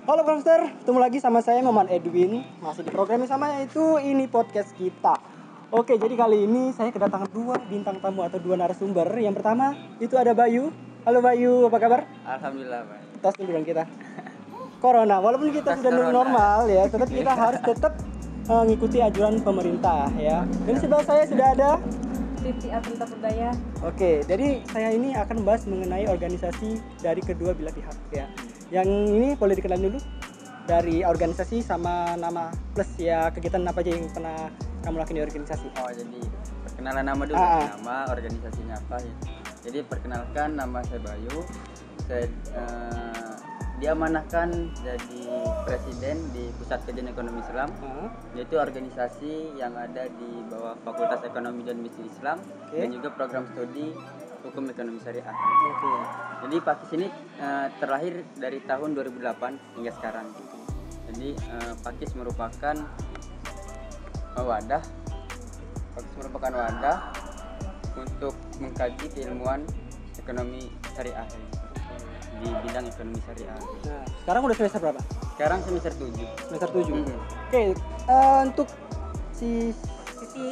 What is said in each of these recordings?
Halo Friendster, ketemu lagi sama saya Muhammad Edwin. Masih di program yang sama, yaitu ini podcast kita. Oke, jadi kali ini saya kedatangan dua bintang tamu atau dua narasumber. Yang pertama itu ada Bayu. Halo Bayu, apa kabar? Alhamdulillah, Pak. Tos dulu dong kita. Corona, walaupun kita sudah normal ya, tetap kita harus tetap mengikuti anjuran pemerintah ya. Dan di sebelah saya sudah ada Siti Afinta Purdaya. Oke, jadi saya ini akan membahas mengenai organisasi dari kedua belah pihak ya. Yang ini boleh dikenalin dulu dari organisasi sama nama plus ya, kegiatan apa aja yang pernah kamu lakukan di organisasi. Oh, jadi perkenalan nama dulu. Nama organisasinya apa ya? Jadi perkenalkan, nama saya Bayu. Saya diamanahkan jadi presiden di Pusat Kajian Ekonomi Islam, yaitu organisasi yang ada di bawah Fakultas Ekonomi dan Bisnis Islam, dan juga program studi Hukum Ekonomi Syariah. Jadi Pakis ini terlahir dari tahun 2008 hingga sekarang. Jadi Pakis merupakan wadah untuk mengkaji keilmuan ekonomi syariah di bidang ekonomi syariah. Nah, sekarang udah semester berapa? Sekarang semester 7. Semester 7. Oke, untuk si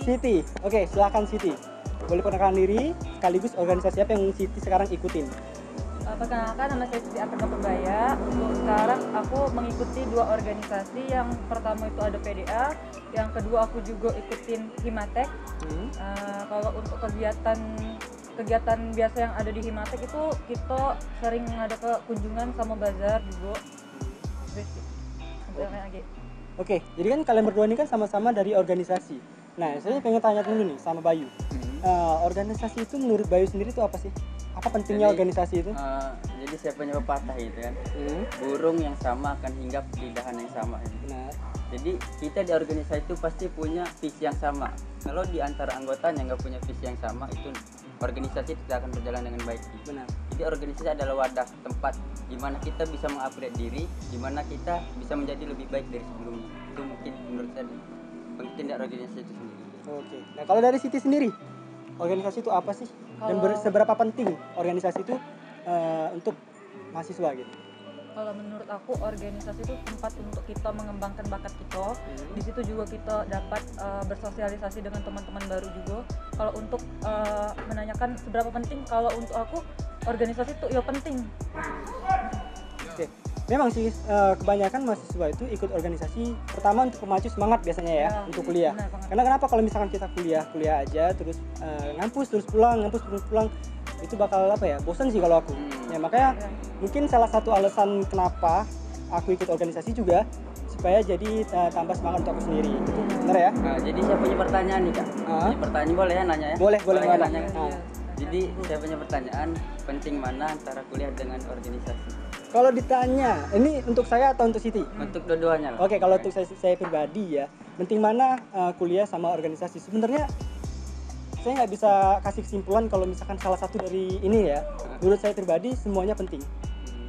Siti. Oke, silakan Siti. Boleh perkenalkan diri sekaligus organisasi apa yang Siti sekarang ikutin. Perkenalkan, nama saya Siti Afinta Purdaya. Untuk sekarang aku mengikuti dua organisasi. Yang pertama itu ada PDA, yang kedua aku juga ikutin Himatek. Kalau untuk kegiatan biasa yang ada di Himatek itu kita sering ada ke kunjungan sama bazar juga. Oke, jadi kan kalian berdua ini kan sama-sama dari organisasi. Nah, saya pengen tanya dulu nih sama Bayu. Organisasi itu menurut Bayu sendiri itu apa sih? Apa pentingnya organisasi itu? Jadi saya punya pepatah gitu kan. Burung yang sama akan hinggap di dahan yang sama. Benar. Jadi kita di organisasi itu pasti punya visi yang sama. Kalau di antara anggotanya nggak punya visi yang sama, itu organisasi tidak akan berjalan dengan baik. Benar. Jadi organisasi adalah wadah tempat di mana kita bisa mengupgrade diri, di mana kita bisa menjadi lebih baik dari sebelumnya. Itu mungkin menurut saya penting dari organisasi itu sendiri. Oke. Nah, kalau dari Siti sendiri, organisasi itu apa sih? Dan seberapa penting organisasi itu untuk mahasiswa gitu? Kalau menurut aku, organisasi itu tempat untuk kita mengembangkan bakat kita. Di situ juga kita dapat bersosialisasi dengan teman-teman baru juga. Kalau untuk menanyakan seberapa penting, kalau untuk aku organisasi itu ya penting. Oke. Memang sih kebanyakan mahasiswa itu ikut organisasi pertama untuk memacu semangat biasanya ya untuk kuliah. Karena kenapa kalau misalkan kita kuliah aja terus ngampus terus pulang itu bakal bosan sih kalau aku. Ya makanya mungkin salah satu alasan kenapa aku ikut organisasi juga supaya jadi tambah semangat untuk aku sendiri. Benar ya? Jadi saya punya pertanyaan nih Kak. Punya pertanyaan boleh ya nanya ya? Boleh nanya. Jadi saya punya pertanyaan, penting mana antara kuliah dengan organisasi? Kalau ditanya, ini untuk saya atau untuk Siti? Untuk dua-duanya lah. Oke, kalau untuk saya pribadi ya, penting mana kuliah sama organisasi? Sebenarnya saya nggak bisa kasih kesimpulan kalau misalkan salah satu dari ini ya. Menurut saya pribadi semuanya penting.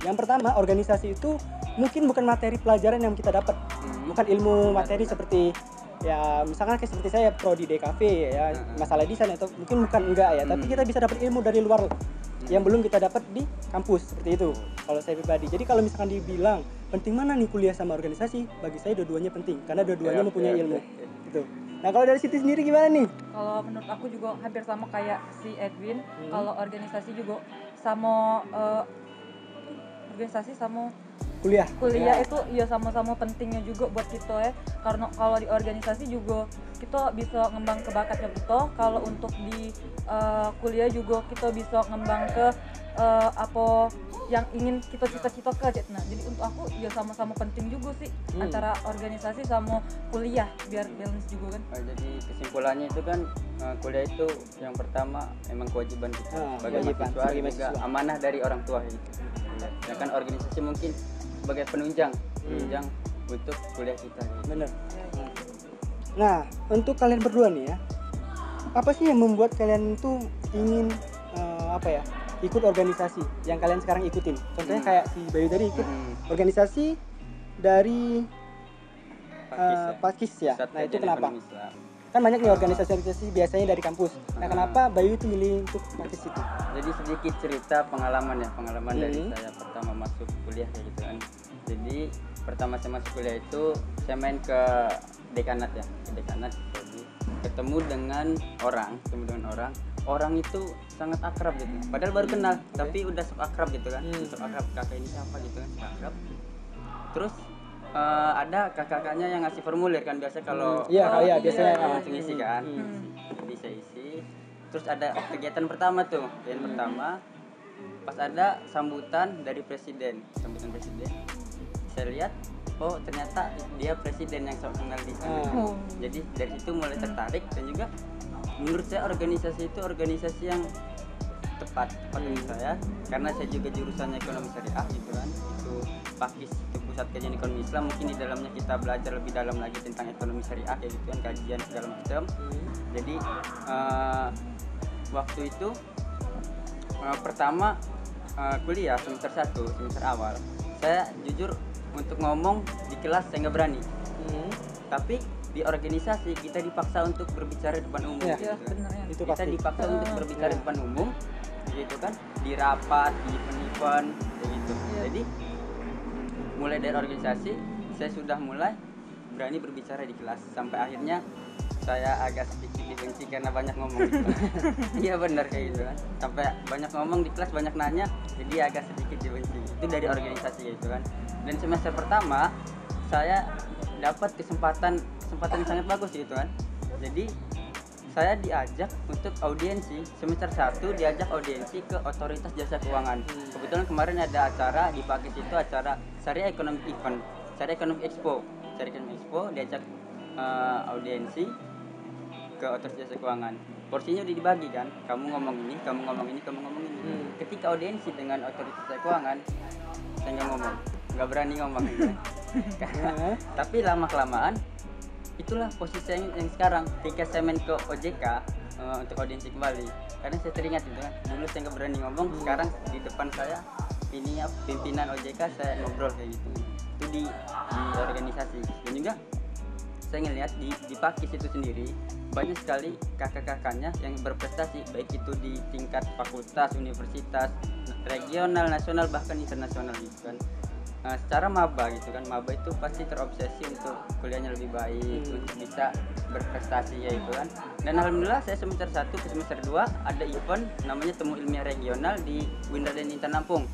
Yang pertama, organisasi itu mungkin bukan materi pelajaran yang kita dapat, bukan ilmu materi seperti ya misalkan kayak seperti saya prodi DKV ya, masalah desain atau mungkin bukan enggak ya, tapi kita bisa dapat ilmu dari luar yang belum kita dapat di kampus, seperti itu kalau saya pribadi. Jadi kalau misalkan dibilang penting mana nih kuliah sama organisasi, bagi saya dua-duanya penting karena dua-duanya mempunyai ilmu gitu. Nah, kalau dari Siti sendiri gimana nih? Kalau menurut aku juga hampir sama kayak si Edwin. Kalau organisasi juga sama organisasi sama kuliah itu ya sama-sama pentingnya juga buat kita ya. Karena kalau di organisasi juga kita bisa ngembang ke bakatnya kita. Kalau untuk di kuliah juga kita bisa ngembang ke apa yang ingin kita cita-citakan. Nah, jadi untuk aku ya sama-sama penting juga sih antara organisasi sama kuliah biar balance juga kan. Jadi kesimpulannya itu kan kuliah itu yang pertama memang kewajiban kita sebagai mahasiswa, juga amanah dari orang tua gitu. Ya kan organisasi mungkin sebagai penunjang untuk kuliah kita. Bener. Nah, untuk kalian berdua nih ya, apa sih yang membuat kalian tuh ingin ikut organisasi yang kalian sekarang ikutin? Contohnya kayak si Bayu tadi ikut organisasi dari Pakis ya. Nah, itu kenapa? Kan banyak nih organisasi biasanya dari kampus. Nah, kenapa Bayu itu milih untuk Pakis itu? Jadi sedikit cerita pengalaman dari saya pertama masuk kuliah kayak gitu kan. Jadi pertama saya masuk kuliah itu saya main ke dekanat ya, ke dekanat prodi. Ketemu dengan orang itu sangat akrab gitu, padahal baru kenal tapi udah sok akrab gitu kan. Sok akrab, kakak ini siapa gitu kan, sok akrab. Terus ada kakak-kakaknya yang ngasih formulir kan, biasa kalau biasanya langsung isi kan. Jadi saya isi. Terus ada kegiatan pertama tuh, pas ada sambutan presiden. Saya lihat, oh ternyata dia presiden yang sok kenal di sana. Jadi dari situ mulai tertarik, dan juga menurut saya organisasi itu organisasi yang tepat untuk saya, karena saya juga jurusannya ekonomi syariah gitu kan. Itu PAKIS, itu Pusat Kajian Ekonomi Islam. Mungkin di dalamnya kita belajar lebih dalam lagi tentang ekonomi syariah kayak gitu kan, kajian segala macam. Jadi waktu itu pertama kuliah semester 1, semester awal, saya jujur untuk ngomong di kelas saya nggak berani. Tapi di organisasi kita dipaksa untuk berbicara depan umum. Iya, benar ya. Itu Kita pasti. dipaksa untuk berbicara depan umum, gitu kan, di rapat, di event, kayak gitu. Jadi mulai dari organisasi saya sudah mulai berani berbicara di kelas, sampai akhirnya saya agak sedikit dibenci karena banyak ngomong gitu. Iya benar kayak gitu kan, sampai banyak ngomong di kelas, banyak nanya, jadi agak sedikit dibenci. Itu dari organisasi gitu kan. Dan semester pertama saya dapat kesempatan yang sangat bagus gitu kan. Jadi saya diajak untuk audiensi, semester 1 diajak audiensi ke Otoritas Jasa Keuangan. Kebetulan kemarin ada acara di PAKIS, itu acara Syariah Economic Event, Syariah Economic Expo. Diajak audiensi ke Otoritas Jasa Keuangan. Porsinya udah dibagi kan, kamu ngomong ini, kamu ngomong ini. Ketika audiensi dengan Otoritas Jasa Keuangan, saya nggak berani ngomong gitu. Tapi lama-kelamaan itulah posisi yang sekarang. Ketika saya main ke OJK untuk audiensi kembali, karena saya teringat itu kan, dulu saya nggak berani ngomong, sekarang di depan saya ini pimpinan OJK saya ngobrol kayak gitu. Itu di organisasi. Dan juga saya ngelihat di PAKIS itu sendiri banyak sekali kakak-kakaknya yang berprestasi, baik itu di tingkat fakultas, universitas, regional, nasional, bahkan internasional gitu kan. Secara maba gitu kan, maba itu pasti terobsesi untuk kuliahnya lebih baik, untuk bisa berprestasi ya itu kan. Dan alhamdulillah saya semester 1 ke semester 2 ada event namanya Temu Ilmiah Regional di Windarden Intan Lampung,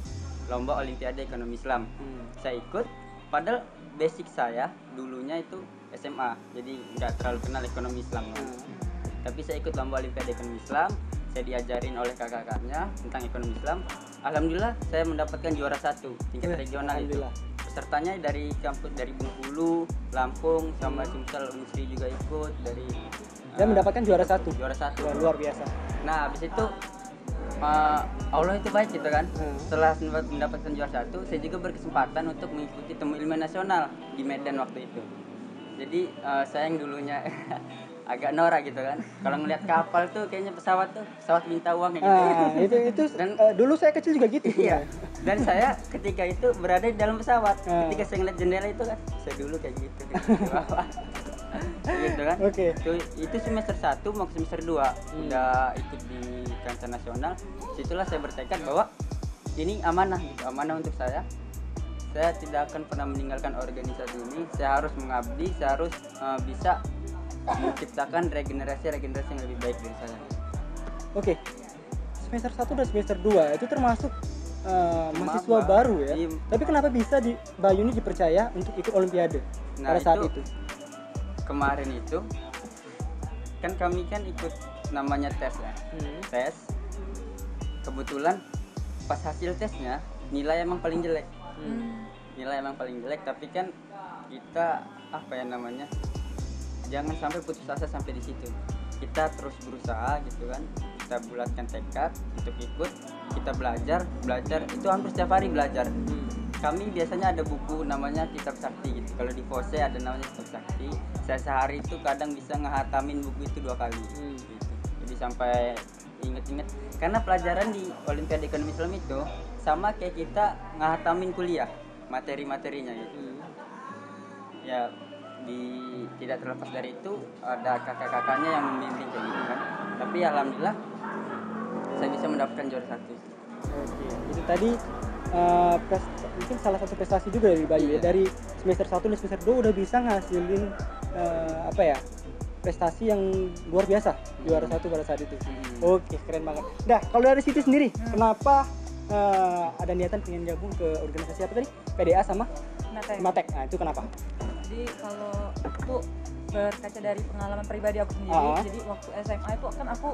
lomba Olimpiade Ekonomi Islam. Saya ikut, padahal basic saya dulunya itu SMA, jadi nggak terlalu kenal ekonomi Islam kan. Tapi saya ikut lomba Olimpiade Ekonomi Islam, saya diajarin oleh kakak-kakaknya tentang ekonomi Islam. Alhamdulillah saya mendapatkan juara 1 tingkat regional itu. Pesertanya dari kampus, dari Bengkulu, Lampung, sama Sumsel, Unisri juga ikut dari. Dan mendapatkan juara 1. Juara 1. Luar biasa. Nah habis itu Allah itu baik gitu kan. Setelah mendapatkan juara 1, saya juga berkesempatan untuk mengikuti Temu Ilmiah Nasional di Medan waktu itu. Jadi saya yang dulunya agak norak gitu kan, kalau ngelihat kapal tuh kayaknya pesawat minta uang kayak gitu. Itu dan dulu saya kecil juga gitu. Iya. Dan saya ketika itu berada di dalam pesawat, ketika saya ngeliat jendela itu kan, saya dulu kayak gitu di bawah. Gitu kan. Itu semester 1 mau ke semester 2 udah ikut di kancah nasional. Situlah saya bertekad bahwa ini amanah gitu, amanah untuk saya. Saya tidak akan pernah meninggalkan organisasi ini. Saya harus mengabdi, saya harus bisa menciptakan regenerasi yang lebih baik dari saya. Oke. Semester 1 dan semester 2 itu termasuk mahasiswa baru ya. Iya. Tapi kenapa bisa di Bayuni dipercaya untuk ikut olimpiade pada saat itu? Kemarin itu kan kami kan ikut namanya tes ya. Tes. Kebetulan pas hasil tesnya nilai emang paling jelek. Tapi kan kita jangan sampai putus asa sampai di situ. Kita terus berusaha gitu kan. Kita bulatkan tekad untuk ikut, kita belajar itu hampir setiap hari belajar. Kami biasanya ada buku namanya Kitab Sakti gitu. Kalau di Fose ada namanya Kitab Sakti. Saya sehari itu kadang bisa ngehatamin buku itu 2 kali gitu. Jadi sampai inget-inget, karena pelajaran di Olimpiade Ekonomi Islam itu sama kayak kita ngehatamin kuliah, materi-materinya gitu. Ya tidak terlepas dari itu ada kakak-kakaknya yang membimbing kayak gitu kan. Tapi alhamdulillah saya bisa mendapatkan juara 1. Oke, itu tadi mungkin salah satu prestasi juga dari Bayu ya, dari semester 1 dan semester 2 udah bisa ngasilin prestasi yang luar biasa, juara 1 pada saat itu. Oke, keren banget. Nah, kalau dari Siti sendiri, kenapa ada niatan pengen gabung ke organisasi apa tadi? PDA sama Himatek. Nah, itu kenapa? Jadi kalau itu berkaca dari pengalaman pribadi aku sendiri, jadi waktu SMA itu kan aku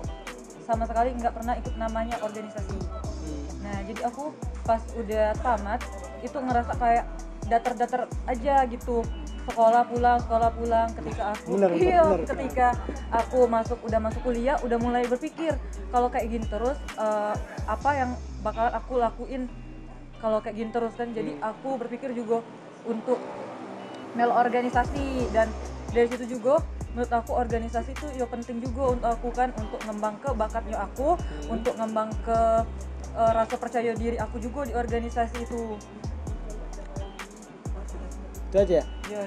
sama sekali nggak pernah ikut namanya organisasi. Nah, jadi aku pas udah tamat itu ngerasa kayak datar-datar aja gitu, sekolah pulang ketika aku ketika aku udah masuk kuliah udah mulai berpikir kalau kayak gini terus apa yang bakalan aku lakuin kalau kayak gini terus kan. Jadi aku berpikir juga untuk melo organisasi, dan dari situ juga menurut aku organisasi itu ya penting juga untuk aku kan, untuk ngembang ke bakatnya aku, untuk ngembang ke rasa percaya diri aku juga di organisasi itu. Itu aja. Ya,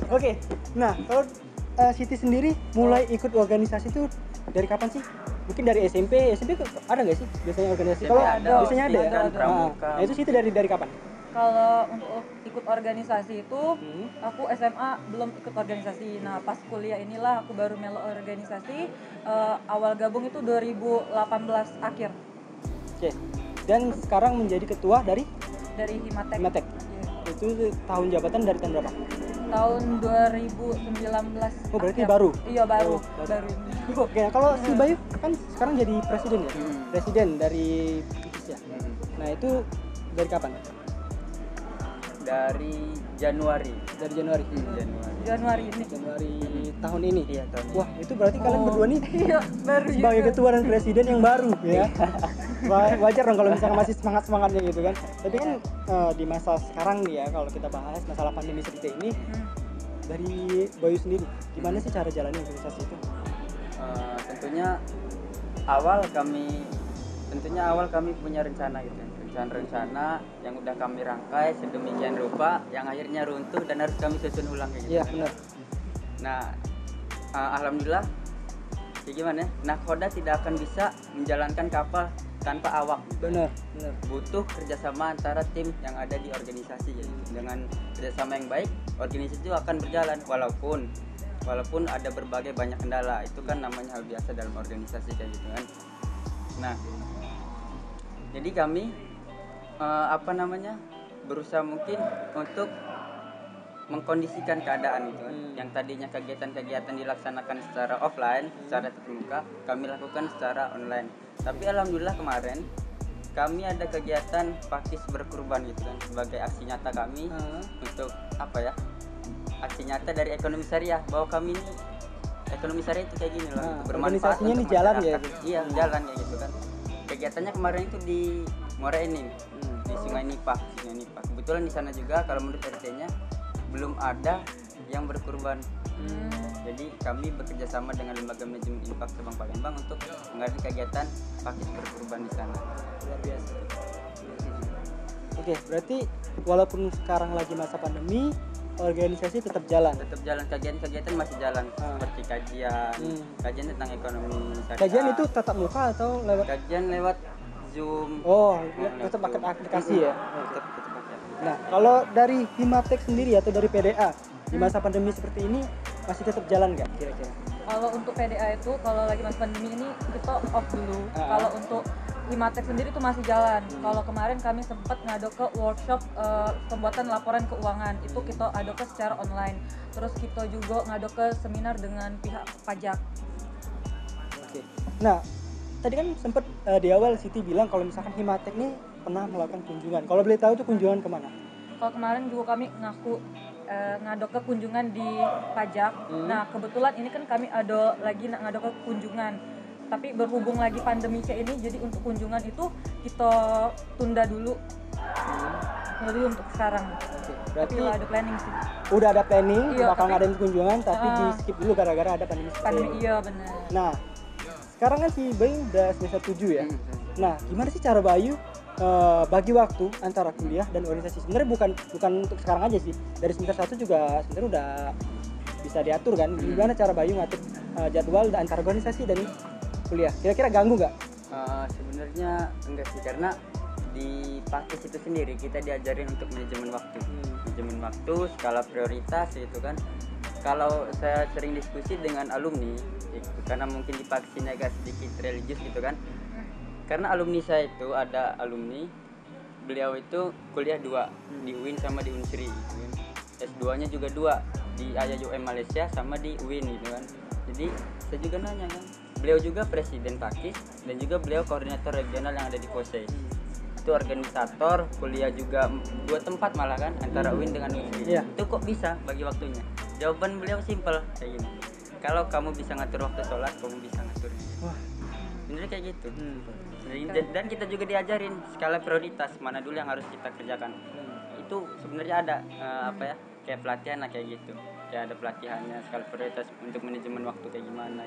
Oke. Nah, kalau Siti sendiri mulai ikut organisasi itu dari kapan sih? Mungkin dari SMP ada nggak sih biasanya organisasi? Kalau biasanya ada ya. Nah, itu Siti dari kapan? Kalau untuk ikut organisasi itu aku SMA belum ikut organisasi. Nah, pas kuliah inilah aku baru melo organisasi. Awal gabung itu 2018 akhir. Oke. Dan sekarang menjadi ketua dari Himatek. Itu tahun jabatan dari tahun berapa? Tahun 2019. Oh, berarti baru? Iya, baru. Oke, kalau si Bayu kan sekarang jadi presiden ya? Presiden dari ya. Nah, itu dari kapan? Dari Januari. Januari ini. Januari tahun ini. Iya, tahun ini. Wah, itu berarti kalian berdua nih baru sebagai ketua dan presiden yang baru ya. Wajar dong kalau misalkan masih semangatnya gitu kan. Tapi kan di masa sekarang nih ya, kalau kita bahas masalah pandemi seperti ini, dari Bayu sendiri, gimana sih cara jalannya organisasi itu? Tentunya awal kami punya rencana gitu, rencana yang udah kami rangkai sedemikian rupa yang akhirnya runtuh dan harus kami susun ulang kayak gitu. Iya, benar. Nah, alhamdulillah ya gimana ya, Nakhoda tidak akan bisa menjalankan kapal tanpa awak. Benar. Butuh kerjasama antara tim yang ada di organisasi gitu. Dengan kerjasama yang baik, organisasi itu akan berjalan walaupun ada berbagai banyak kendala. Itu kan namanya hal biasa dalam organisasi kayak gitu kan. Nah, jadi kami berusaha mungkin untuk mengkondisikan keadaan gitu kan. Yang tadinya kegiatan-kegiatan dilaksanakan secara offline, secara tatap muka, kami lakukan secara online. Tapi alhamdulillah kemarin kami ada kegiatan pakis berkurban gitu kan, sebagai aksi nyata kami untuk aksi nyata dari ekonomi syariah, bahwa kami ini ekonomi syariah itu kayak gini loh, bermanfaat untuk jalan ya. Iya, jalan kayak gitu kan. Kegiatannya kemarin itu di Muara Enim, di Sungai Nipah. Kebetulan di sana juga kalau menurut RT-nya belum ada yang berkurban. Jadi kami bekerja sama dengan lembaga manajemen infak Cabang Palembang untuk mengadakan kegiatan pakis berkurban di sana. Luar biasa. Oke, berarti walaupun sekarang lagi masa pandemi, organisasi tetap jalan. Kegiatan masih jalan, seperti kajian tentang ekonomi syariah. Kajian itu tatap muka atau lewat? Kajian lewat Zoom. Oh, tetap pakai aplikasi ya. Tetap. Nah, kalau dari Himatek sendiri atau dari PDA di masa pandemi seperti ini masih tetap jalan nggak kira-kira? Kalau untuk PDA itu kalau lagi masa pandemi ini kita off dulu. Kalau untuk Himatek sendiri itu masih jalan. Kalau kemarin kami sempat ngadok ke workshop pembuatan laporan keuangan, itu kita adok ke secara online. Terus kita juga ngadok ke seminar dengan pihak pajak. Oke. Nah, tadi kan sempat di awal Siti bilang kalau misalkan Himatek ini pernah melakukan kunjungan. Kalau boleh tahu itu kunjungan kemana? Kalau kemarin juga kami ngadok ke kunjungan di pajak. Nah, kebetulan ini kan kami ada lagi ngadok ke kunjungan. Tapi berhubung lagi pandemi kayak ini, jadi untuk kunjungan itu kita tunda dulu. Untuk sekarang. Berarti udah ada planning sih. Udah ada planning, bakal ngadain kunjungan, tapi di skip dulu gara-gara ada pandemi. Iya, benar. Nah, sekarang kan si Bayu udah semester 7 ya. Nah, gimana sih cara Bayu bagi waktu antara kuliah dan organisasi? Sebenarnya bukan untuk sekarang aja sih. Dari semester 1 juga sebenarnya udah bisa diatur kan. Gimana cara Bayu ngatur jadwal antara organisasi dan kuliah? Kira-kira ganggu nggak? Sebenarnya enggak sih, karena di Pakis itu sendiri kita diajarin untuk manajemen waktu. Manajemen waktu, skala prioritas gitu kan. Kalau saya sering diskusi dengan alumni, karena mungkin di Pakis ini agak sedikit religius gitu kan. Karena alumni saya itu ada alumni, beliau itu kuliah 2 di UIN sama di Unsri gitu kan. S2-nya juga 2 di IAIUM Malaysia sama di UIN gitu kan. Jadi saya juga nanya kan, beliau juga presiden Pakis dan juga beliau koordinator regional yang ada di KOSE. Itu organisator, kuliah juga 2 tempat malah kan, antara UIN dengan Unsri. Itu kok bisa bagi waktunya? Jawaban beliau simpel kayak gini. Kalau kamu bisa ngatur waktu sholat, kamu bisa ngaturnya. Wah, bener kayak gitu. Dan kita juga diajarin skala prioritas mana dulu yang harus kita kerjakan. Itu sebenarnya ada kayak pelatihan lah kayak gitu. Ya ada pelatihannya skala prioritas untuk manajemen waktu kayak gimana.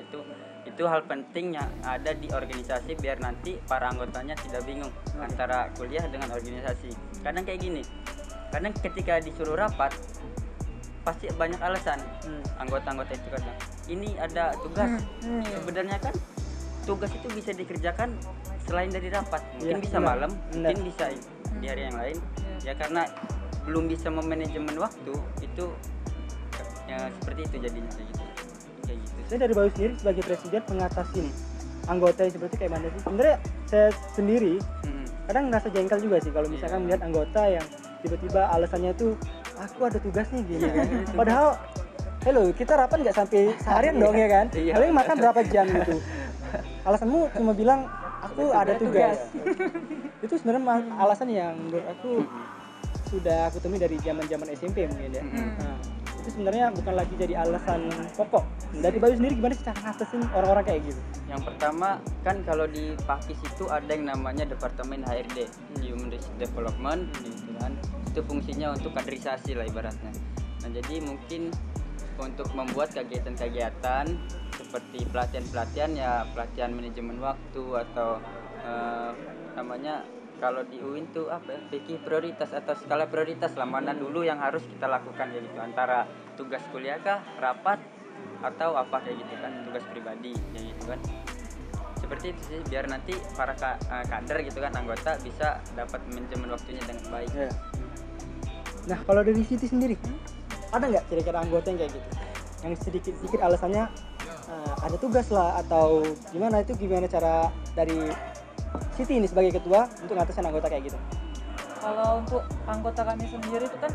Itu hal penting yang ada di organisasi biar nanti para anggotanya tidak bingung antara kuliah dengan organisasi. Kadang kayak gini. Kadang ketika disuruh rapat pasti banyak alasan anggota-anggota itu kadang. Ini ada tugas. Sebenarnya kan tugas itu bisa dikerjakan selain dari rapat, mungkin bisa malam, mungkin bisa di hari yang lain. Ya karena belum bisa memanajemen waktu itu ya seperti itu jadinya kayak gitu. Saya dari Bayu sendiri sebagai presiden mengatasi anggota yang seperti kayak mana sih? Sebenarnya saya sendiri kadang ngerasa jengkel juga sih kalau misalkan melihat anggota yang tiba-tiba alasannya tuh aku ada tugas nih gini kan. Padahal hello, kita rapat nggak sampai seharian dong ya kan? Paling makan berapa jam gitu. Alasanmu cuma bilang aku ada tugas. Itu sebenarnya alasan yang menurut aku sudah aku temui dari zaman-zaman SMP mungkin ya. Nah, itu sebenarnya bukan lagi jadi alasan pokok. Dari Bayu sendiri gimana sih cara ngatasin orang-orang kayak gitu? Yang pertama kan kalau di Pakis itu ada yang namanya Departemen HRD, Human Resource Development gitu kan. Itu fungsinya untuk kaderisasi lah ibaratnya. Nah, jadi mungkin untuk membuat kegiatan-kegiatan seperti pelatihan-pelatihan ya pelatihan manajemen waktu atau namanya kalau di UIN tuh fikih prioritas atau skala prioritas lah mana dulu yang harus kita lakukan kayak gitu, antara tugas kuliah kah, rapat atau apa kayak gitu kan, tugas pribadi kayak gitu kan. Seperti itu sih biar nanti para kader gitu kan anggota bisa dapat manajemen waktunya dengan baik. Nah kalau dari Siti sendiri ada nggak kira-kira anggota yang kayak gitu yang sedikit-sedikit alasannya ada tugas lah atau gimana, itu gimana cara dari Siti ini sebagai ketua untuk ngatasin anggota kayak gitu? Kalau untuk anggota kami sendiri itu kan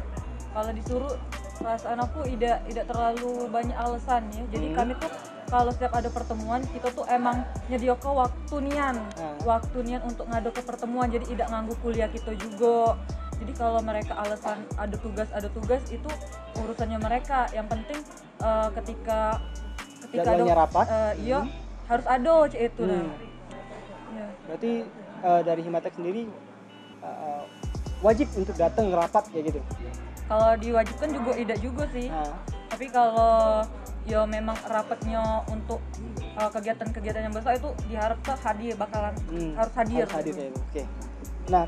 kalau disuruh perasaan aku tidak terlalu banyak alasan ya. Jadi kami tuh kalau setiap ada pertemuan kita tuh emang nyedioko waktu nian untuk ngado ke pertemuan, jadi tidak nganggu kuliah kita juga. Jadi kalau mereka alasan ada tugas itu urusannya mereka. Yang penting ketika jadwalnya rapat harus ada itu nah. Ya. Berarti dari Himatek sendiri wajib untuk datang rapat kayak gitu? Kalau diwajibkan juga tidak juga sih. Tapi kalau ya memang rapatnya untuk kegiatan-kegiatan yang besar itu diharapkan hadir, bakalan harus hadir. Harus hadir ya. Oke. Nah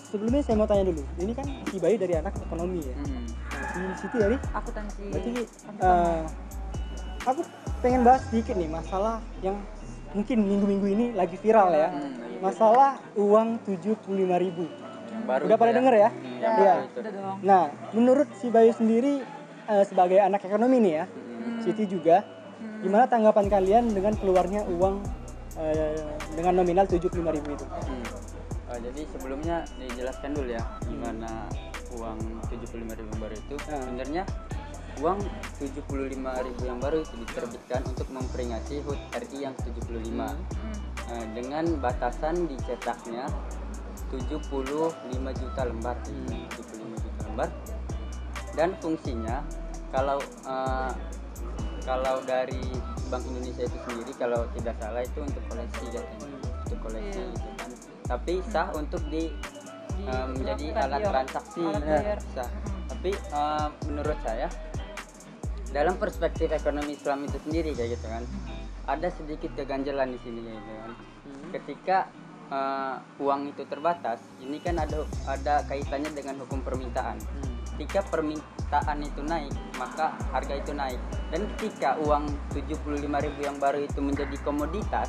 sebelumnya saya mau tanya dulu, ini kan si Bayu dari anak ekonomi ya. Nah, si Siti dari akuntansi. Berarti aku pengen bahas sedikit nih masalah yang mungkin minggu-minggu ini lagi viral ya. Masalah uang 75.000. Udah pada denger ya? Iya. Nah, menurut si Bayu sendiri sebagai anak ekonomi nih ya, Siti juga, gimana tanggapan kalian dengan keluarnya uang dengan nominal 75.000 itu? Jadi sebelumnya dijelaskan dulu ya gimana uang 75.000 yang baru itu. Sebenarnya uang 75.000 yang baru itu diterbitkan untuk memperingati HUT RI yang 75 dengan batasan dicetaknya 75 juta lembar, 75 juta lembar. Dan fungsinya kalau dari Bank Indonesia itu sendiri kalau tidak salah itu untuk koleksi katanya, untuk koleksi gitu kan. Tapi sah untuk menjadi alat transaksi, sah. Tapi menurut saya dalam perspektif ekonomi Islam itu sendiri kayak gitu kan, ada sedikit keganjelan di sini kayak gitu kan. Ketika uang itu terbatas, ini kan ada kaitannya dengan hukum permintaan. Ketika permintaan itu naik, maka harga itu naik. Dan ketika uang 75.000 yang baru itu menjadi komoditas,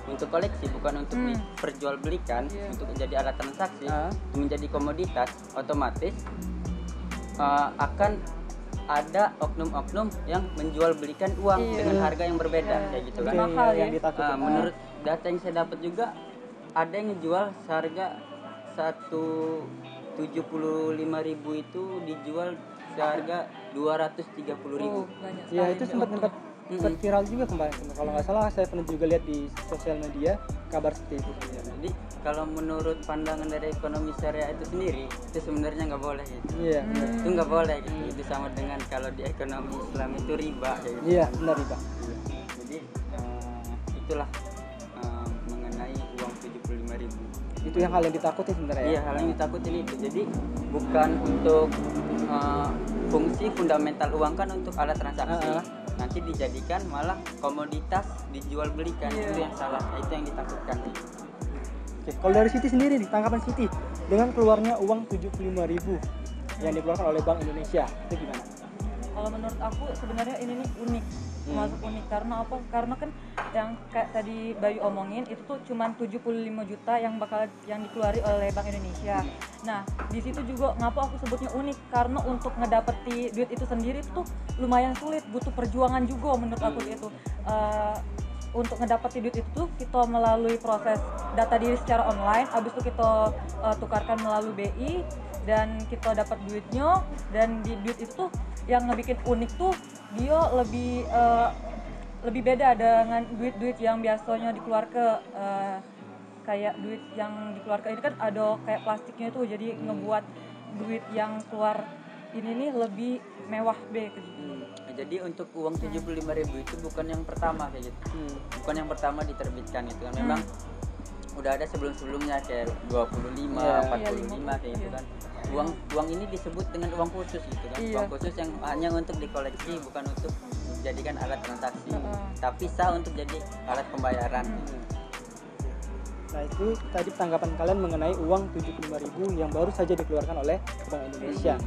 untuk koleksi, bukan untuk diperjualbelikan, untuk jadi alat transaksi, menjadi komoditas, otomatis akan ada oknum-oknum yang menjual belikan uang dengan harga yang berbeda kayak gitu kan. Mahal ya. Menurut data yang saya dapat juga ada yang ngejual seharga 175.000 itu dijual seharga 230.000. Iya, itu sempat viral juga kemarin. Kalau nggak salah saya pernah juga lihat di sosial media kabar seperti itu. Ya, jadi kalau menurut pandangan dari ekonomi syariah itu sendiri, itu sebenarnya nggak boleh gitu. Iya. Itu nggak boleh gitu. Itu sama dengan kalau di ekonomi Islam itu riba kayak gitu. Iya, benar riba. Jadi itulah mengenai uang 75.000. Itu yang hal yang ditakuti sebenarnya. Iya, hal yang ditakutin itu. Jadi bukan untuk fungsi fundamental uang kan untuk alat transaksi. Nanti dijadikan malah komoditas dijual belikan. Itu yang salah. Itu yang ditakutkan. Oke, kalau dari Siti sendiri nih, tanggapan Siti dengan keluarnya uang 75.000 yang dikeluarkan oleh Bank Indonesia, itu gimana? Kalau menurut aku sebenarnya ini nih unik, termasuk unik karena apa? Karena kan yang kayak tadi Bayu omongin itu tuh cuman 75 juta yang dikeluari oleh Bank Indonesia. Nah, di situ juga ngapa aku sebutnya unik karena untuk ngedapeti duit itu sendiri tuh lumayan sulit, butuh perjuangan juga menurut aku itu. Untuk ngedapeti duit itu tuh kita melalui proses data diri secara online, habis itu kita tukarkan melalui BI dan kita dapat duitnya, dan di duit itu tuh yang ngebikin unik tuh dia lebih beda dengan duit-duit yang biasanya dikeluarkan, kayak duit yang dikeluarkan ini kan ada kayak plastiknya tuh, jadi ngebuat duit yang keluar ini nih lebih mewah gitu. Jadi untuk uang 75.000 itu bukan yang pertama kayak gitu. Bukan yang pertama diterbitkan itu kan. Memang udah ada sebelum-sebelumnya kayak 25, 45 kayak gitu kan. Uang ini disebut dengan uang khusus gitu kan. Uang khusus yang hanya untuk dikoleksi, bukan untuk dijadikan alat transaksi. Tapi sah untuk jadi alat pembayaran. Nah, itu tadi tanggapan kalian mengenai uang 75.000 yang baru saja dikeluarkan oleh Bank Indonesia.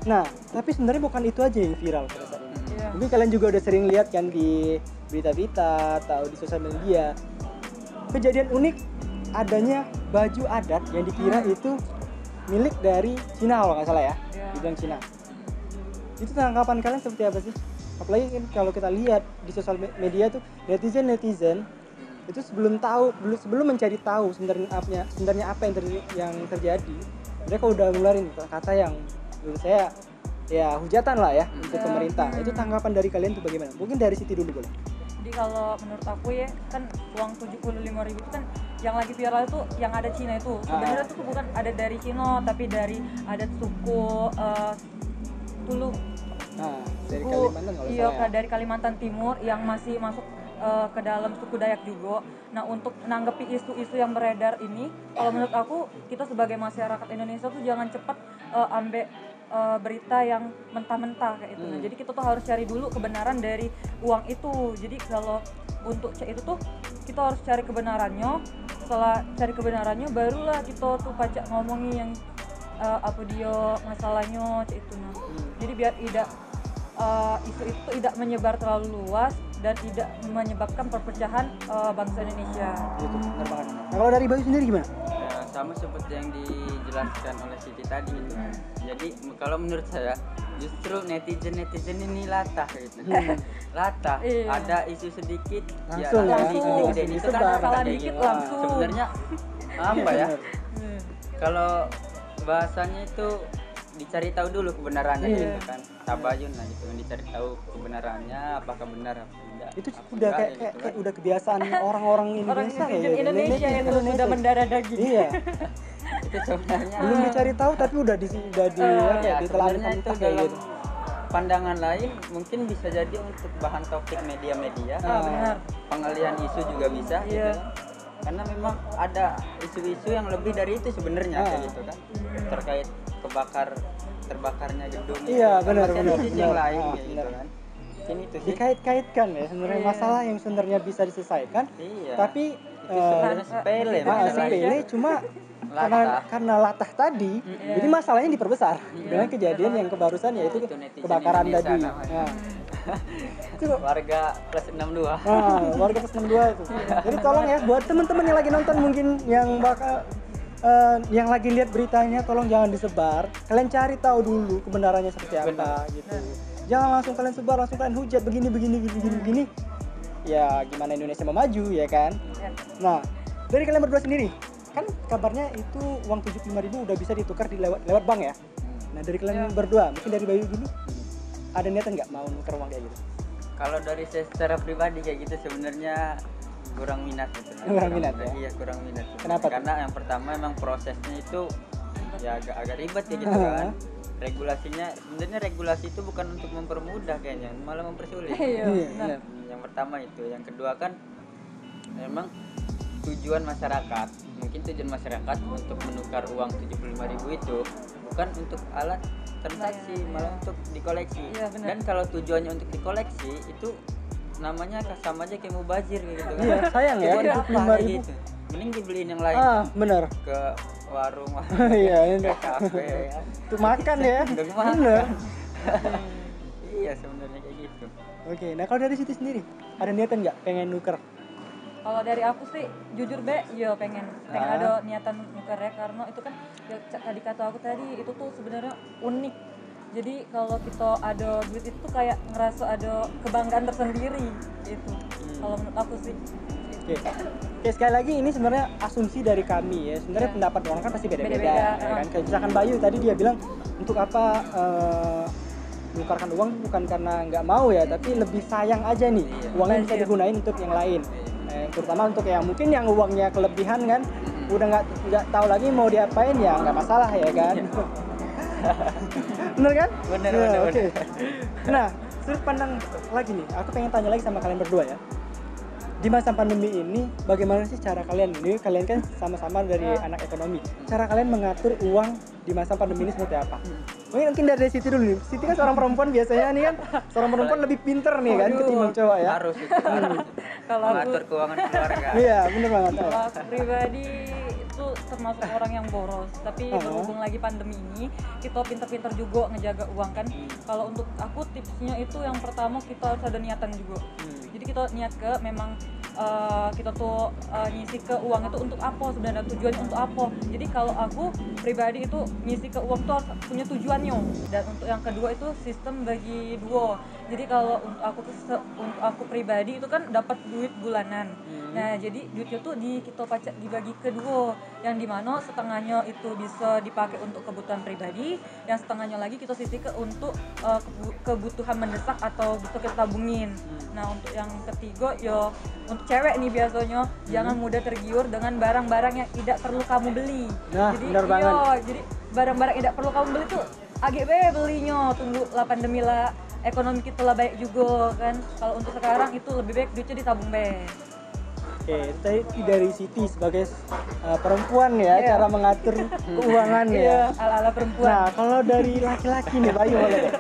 Nah, tapi sebenarnya bukan itu aja yang viral pada saat ini. Mungkin kalian juga udah sering lihat kan di berita-berita atau di sosial media. Kejadian unik adanya baju adat yang dikira itu milik dari Cina kalau nggak salah ya, dibilang Cina. Itu tanggapan kalian seperti apa sih? Apalagi kan kalau kita lihat di sosial media tuh netizen itu sebelum mencari tahu sebenarnya apa yang terjadi, mereka udah ngeluarin kata yang menurut saya ya hujatan lah ya untuk pemerintah. Itu tanggapan dari kalian tuh bagaimana? Mungkin dari Siti dulu boleh. Jadi kalau menurut aku ya kan uang 75.000 itu kan yang lagi viral itu yang ada Cina itu. Sebenarnya itu bukan ada dari Cina, tapi dari adat suku Tulu. Dari Kalimantan kalau iya, dari Kalimantan Timur yang masih masuk ke dalam suku Dayak juga. Nah, untuk menanggapi isu-isu yang beredar ini, kalau menurut aku kita sebagai masyarakat Indonesia tuh jangan cepat ambil berita yang mentah-mentah kayak itu. Nah, jadi kita tuh harus cari dulu kebenaran dari uang itu. Jadi kalau untuk cek itu tuh kita harus cari kebenarannya. Setelah cari kebenarannya barulah kita tuh pacak ngomongin yang apa dia masalahnya cek itu. Nah, jadi biar tidak isu itu tidak menyebar terlalu luas dan tidak menyebabkan perpecahan bangsa Indonesia. Gitu, benar banget. Nah, kalau dari Bayu sendiri gimana? Ya, sama seperti yang dijelaskan oleh Siti tadi gitu. Jadi kalau menurut saya justru netizen ini latah gitu. Latah. Ada isu sedikit langsung gede itu kan salah dikit langsung. Sebenarnya apa ya? Kalau bahasanya itu dicari tahu dulu kebenarannya gitu kan. Tabayun lah gitu, dicari tahu kebenarannya apakah benar apa tidak. Itu udah kayak udah kebiasaan orang-orang Indonesia Indonesia itu sudah mendarah daging. Iya. Itu sebenarnya belum dicari tahu tapi udah sebenarnya itu dalam pandangan lain mungkin bisa jadi untuk bahan topik media-media. Benar. Pengalihan isu juga bisa gitu. Karena memang ada isu-isu yang lebih dari itu sebenarnya kayak gitu kan. Terkait terbakarnya gedung. Iya, benar. Isu yang lain gitu kan. Ini itu sih. Dikait-kaitkan ya sebenarnya masalah yang sebenarnya bisa diselesaikan. Tapi sebenarnya sepele cuma karena latah tadi, jadi masalahnya diperbesar dengan kejadian yang kebarusan yaitu kebakaran tadi. Warga plus 62. Warga plus 62 itu. Jadi tolong ya buat teman-teman yang lagi nonton mungkin yang bakal yang lagi lihat beritanya, tolong jangan disebar. Kalian cari tahu dulu kebenarannya seperti apa gitu. Jangan langsung kalian sebar, langsung kalian hujat begini. Ya gimana Indonesia mau maju ya kan? Nah, dari kalian berdua sendiri, kan kabarnya itu uang 75.000 udah bisa ditukar di lewat bank ya. Nah, dari kalian berdua, mungkin dari Bayu dulu, ada niatan nggak mau nuker uang kayak gitu? Kalau dari saya secara pribadi kayak gitu sebenarnya kurang minat gitu. Kurang minat ya? Iya, kurang minat. Kenapa? Karena yang pertama emang prosesnya itu ya agak ribet ya gitu kan. Regulasinya sebenarnya regulasi itu bukan untuk mempermudah kayaknya, malah mempersulit. Iya. Yang pertama itu, yang kedua kan memang tujuan masyarakat. Mungkin tujuan masyarakat untuk menukar uang 75.000 itu bukan untuk alat transaksi, malah untuk dikoleksi. Dan kalau tujuannya untuk dikoleksi itu namanya sama aja kayak mubazir gitu kan. Iya, sayang ya, 75.000 gitu. Mending dibeliin yang lain. Bener. Ke warung, Iya, ini kafe. untuk makan ya. Bener. Iya, sebenarnya kayak gitu. Oke, nah kalau dari Siti sendiri, ada niatan nggak pengen nuker? Kalau dari aku sih jujur pengen ada niatan nuker ya, karena itu kan ya, tadi kata aku tadi itu tuh sebenarnya unik. Jadi kalau kita ada duit itu tuh kayak ngerasa ada kebanggaan tersendiri gitu. Kalau menurut aku sih. Oke, sekali lagi ini sebenarnya asumsi dari kami ya. Sebenarnya pendapat orang kan pasti beda-beda. Ya kan? Kayak misalkan Bayu tadi dia bilang untuk apa menukarkan uang bukan karena nggak mau ya, tapi lebih sayang aja nih uangnya bisa digunain untuk yang lain. Terutama untuk yang mungkin yang uangnya kelebihan kan, udah nggak tahu lagi mau diapain ya nggak masalah ya kan. Bener kan? Bener. Oke. Nah, sudut pandang lagi nih, aku pengen tanya lagi sama kalian berdua ya. Di masa pandemi ini, bagaimana sih cara kalian ini? Kalian kan sama-sama dari anak ekonomi. Cara kalian mengatur uang di masa pandemi ini seperti apa? Mungkin dari Siti dulu nih. Siti kan seorang perempuan biasanya nih kan, seorang perempuan lebih pinter nih kan ketimbang cowok ya. Harus itu. Kalau mengatur keuangan keluarga. Iya, bener banget. Kalau aku pribadi itu termasuk orang yang boros, tapi berhubung lagi pandemi ini, kita pinter-pinter juga ngejaga uang kan. Kalau untuk aku tipsnya itu yang pertama kita harus ada niatan juga. Jadi kita niat ke memang kita tuh ngisi ke uang itu untuk apa sebenarnya, tujuannya untuk apa. Jadi kalau aku pribadi itu ngisi ke uang tuh harus punya tujuannya. Dan untuk yang kedua itu sistem bagi dua. Jadi kalau untuk aku pribadi itu kan dapat duit bulanan. Nah jadi duitnya tuh kita dibagi kedua, yang dimana setengahnya itu bisa dipakai untuk kebutuhan pribadi, yang setengahnya lagi kita sisihkan untuk kebutuhan mendesak atau bisa kita tabungin. Nah untuk yang ketiga ya untuk cewek nih biasanya jangan mudah tergiur dengan barang-barang yang tidak perlu kamu beli. Nah, Jadi jadi barang-barang yang tidak perlu kamu beli tuh AGB belinya, tunggu lah pandemi lah, ekonomi kita lah baik juga kan. Kalau untuk sekarang itu lebih baik duitnya ditabung Oke, itu tadi dari Siti sebagai perempuan ya, cara mengatur keuangan ya. Ala-ala perempuan. Nah, kalau dari laki-laki nih, Bayu boleh deh.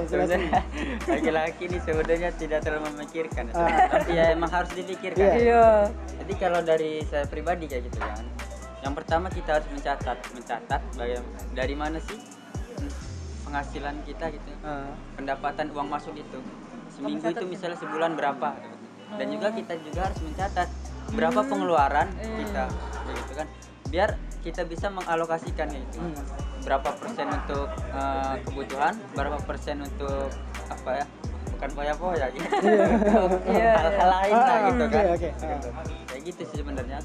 Sebenarnya laki-laki ini sebenarnya tidak terlalu memikirkan, tapi ya emang harus dipikirkan. Iya. Jadi kalau dari saya pribadi kayak gitu kan, yang pertama kita harus mencatat dari mana sih penghasilan kita gitu, pendapatan uang masuk itu seminggu itu misalnya sebulan berapa, dan juga kita juga harus mencatat berapa pengeluaran kita, gitu kan, biar kita bisa mengalokasikan itu. Berapa persen untuk kebutuhan, berapa persen untuk apa ya, bukan foya-foya gitu, hal-hal lain lah gitu kan. Kayak gitu sih sebenarnya,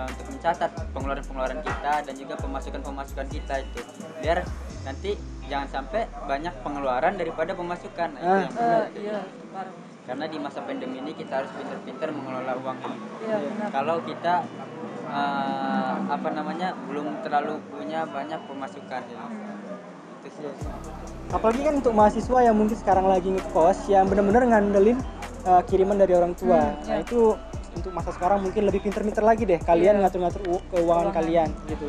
untuk mencatat pengeluaran kita dan juga pemasukan kita itu, biar nanti jangan sampai banyak pengeluaran daripada pemasukan. Nah, itu yang karena di masa pandemi ini kita harus pintar-pintar mengelola uang ini. Kalau kita belum terlalu punya banyak pemasukan ya. Itu sih. Apalagi kan untuk mahasiswa yang mungkin sekarang lagi ngekos, yang benar-benar ngandelin kiriman dari orang tua. Nah itu untuk masa sekarang mungkin lebih pintar-pintar lagi deh kalian ngatur-ngatur keuangan kalian gitu.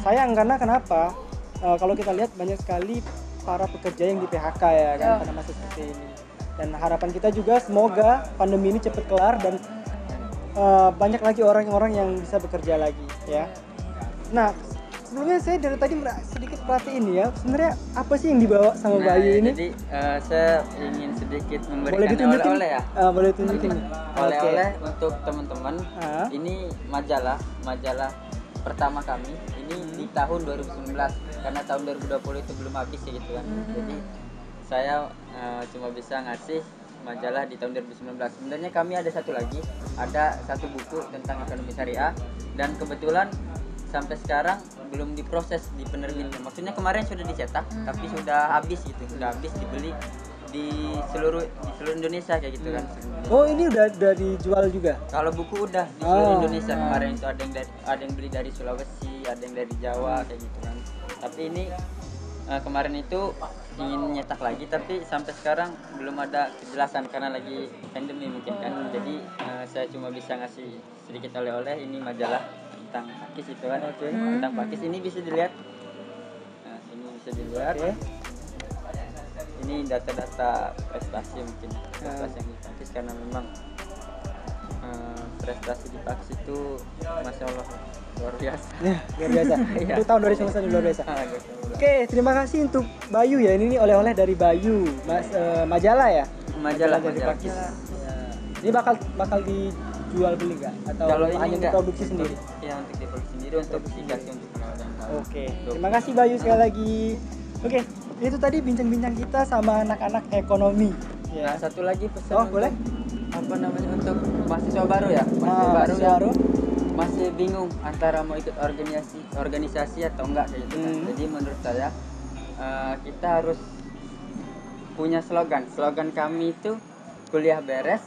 Sayang karena kenapa? Kalau kita lihat banyak sekali para pekerja yang di PHK ya kan pada masa seperti ini. Dan harapan kita juga semoga pandemi ini cepat kelar dan banyak lagi orang-orang yang bisa bekerja lagi ya. Nah, sebelumnya saya dari tadi sedikit perhatiin ya, sebenarnya apa sih yang dibawa sama Bayu ini? Jadi saya ingin sedikit Boleh memberikan ditunjukin? oleh-oleh ya. Boleh tunjukin. Oleh-oleh untuk teman-teman. Ah. Ini majalah pertama kami. Ini di tahun 2019 karena tahun 2020 itu belum habis ya gitu kan. Jadi saya cuma bisa ngasih majalah di tahun 2019. Sebenarnya kami ada satu buku tentang ekonomi syariah dan kebetulan sampai sekarang belum diproses di penerbitnya. Maksudnya kemarin sudah dicetak tapi sudah habis dibeli di seluruh Indonesia kayak gitu kan. Oh, ini udah dijual juga. Kalau buku udah di seluruh Indonesia. Kemarin itu ada yang beli dari Sulawesi, ada yang dari Jawa kayak gitu kan. Tapi ini kemarin itu ingin nyetak lagi tapi sampai sekarang belum ada kejelasan karena lagi pandemi mungkin kan. Jadi saya cuma bisa ngasih sedikit oleh-oleh. Ini majalah tentang pakis itu kan. Tentang pakis ini bisa dilihat. Nah, ini bisa dilihat. Ini data-data prestasi mungkin. Prestasi yang di pakis karena memang prestasi di pakis itu Masya Allah luar biasa. Luar biasa. Itu tahun 2019 luar biasa. Oke, terima kasih untuk Bayu ya. Ini oleh-oleh dari Bayu, Mas, majalah ya. Majalah dari majalah. Pakis. Ini bakal dijual beli nggak? Atau Kalau hanya ini untuk produksi sendiri? Ya untuk diproduksi sendiri untuk dikasih untuk orang tahu. Oke, terima kasih Bayu sekali lagi. Oke, itu tadi bincang-bincang kita sama anak-anak ekonomi. Nah, satu lagi pesan Oh, boleh? apa namanya untuk mahasiswa baru ya? Mahasiswa baru masih bingung antara mau ikut organisasi atau enggak kayak gitu kan. Jadi menurut saya kita harus punya slogan. Slogan kami itu kuliah beres,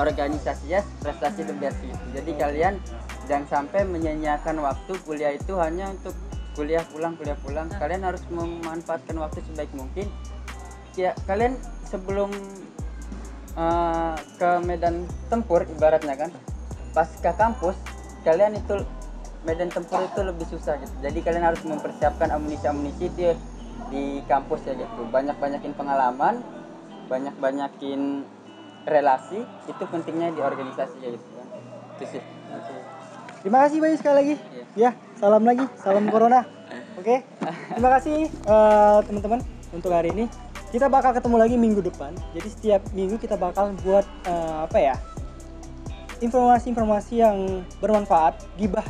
organisasi yes, prestasi the best gitu. Jadi kalian jangan sampai menyia-nyiakan waktu kuliah itu hanya untuk kuliah pulang. Kalian harus memanfaatkan waktu sebaik mungkin. Ya, kalian sebelum ke medan tempur ibaratnya kan, pas ke kampus kalian itu medan tempur itu lebih susah gitu. Jadi kalian harus mempersiapkan amunisi itu di kampus ya gitu. Banyakin pengalaman, banyakin relasi, itu pentingnya di organisasi ya gitu kan. Itu sih. Terima kasih Bayu sekali lagi. Ya, salam lagi, salam corona. Oke. Terima kasih teman-teman untuk hari ini. Kita bakal ketemu lagi minggu depan. Jadi setiap minggu kita bakal buat informasi-informasi yang bermanfaat, gibah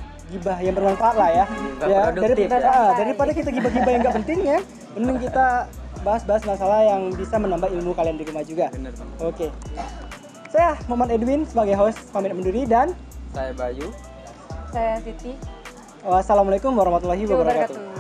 yang bermanfaat lah ya. Daripada kita gibah yang nggak penting ya, mending kita bahas masalah yang bisa menambah ilmu kalian di rumah juga. Oke. Saya Muhammad Edwin sebagai host pamit undur diri dan saya Bayu. Saya Siti. Wassalamualaikum warahmatullahi wabarakatuh.